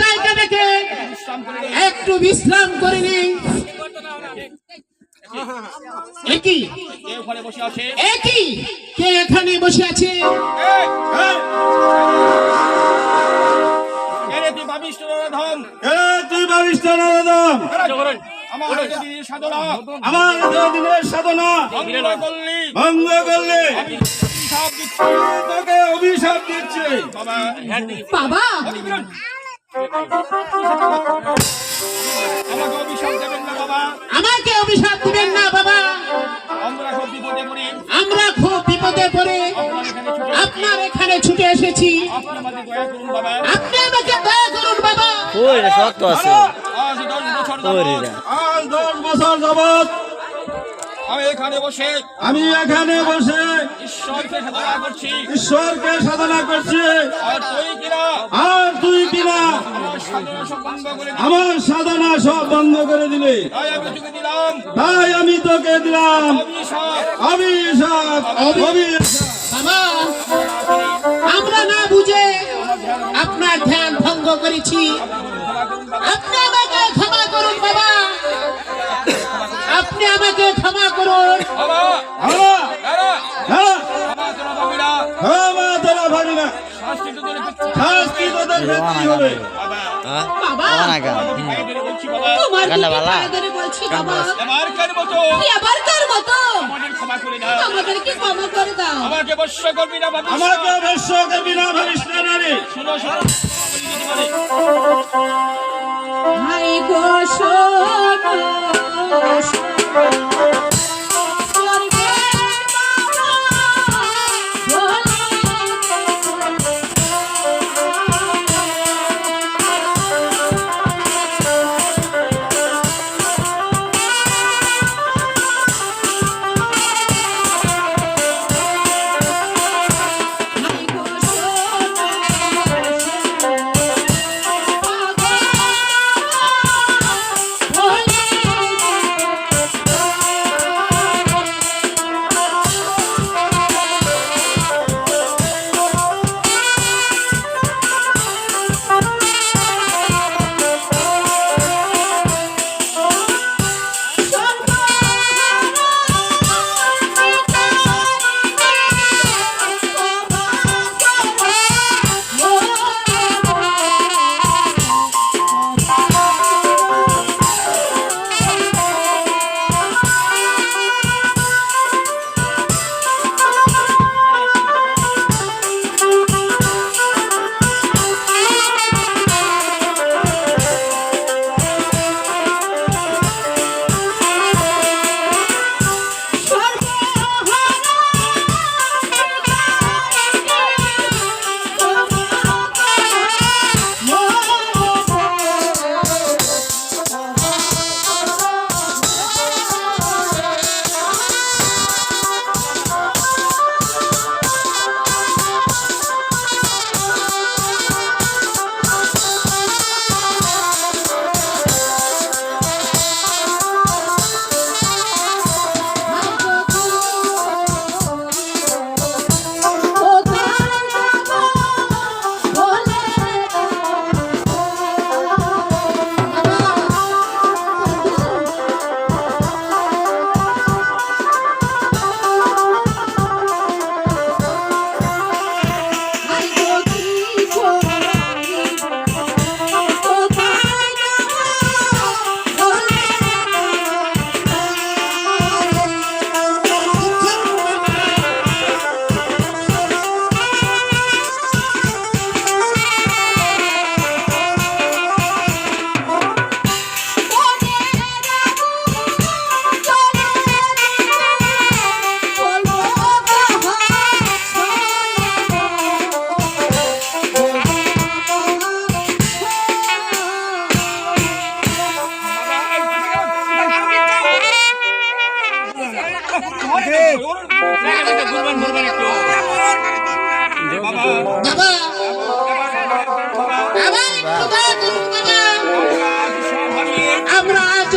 জায়গা থেকে একটু বিশ্রাম করে নিই। একই কে এখানে বসে আছে? আমার দিনের সাধনা ভঙ্গ করলে তোকে অভিশাপ দিচ্ছে। বাবা আমাকে অভিশাপ দিবেন না বাবা। আমরা খুব বিপদে পড়ে আপনার এখানে ছুটে এসেছি। আপনি আমাকে দয়া করুন বাবা। সত্য আছে আজ 10 বছর যাবৎ আমি এখানে বসে ঈশ্বরকে সাধনা করছি। আর তুই কিনা আমার সাধনা সব বন্ধ করে দিলে। তাই আমি তোকে দিলাম অভিশাপ। বাবা আমরা না বুঝে আপনার ধ্যান ভঙ্গ করেছি। আপনি আমাকে ক্ষমা করুন বাবা। আপনি আমাকে ক্ষমা করুন। আমাকে বর্ষ করবি না, আমাকে বর্ষ করবি না ভাবিস না রে। হাই গো আমরা আজ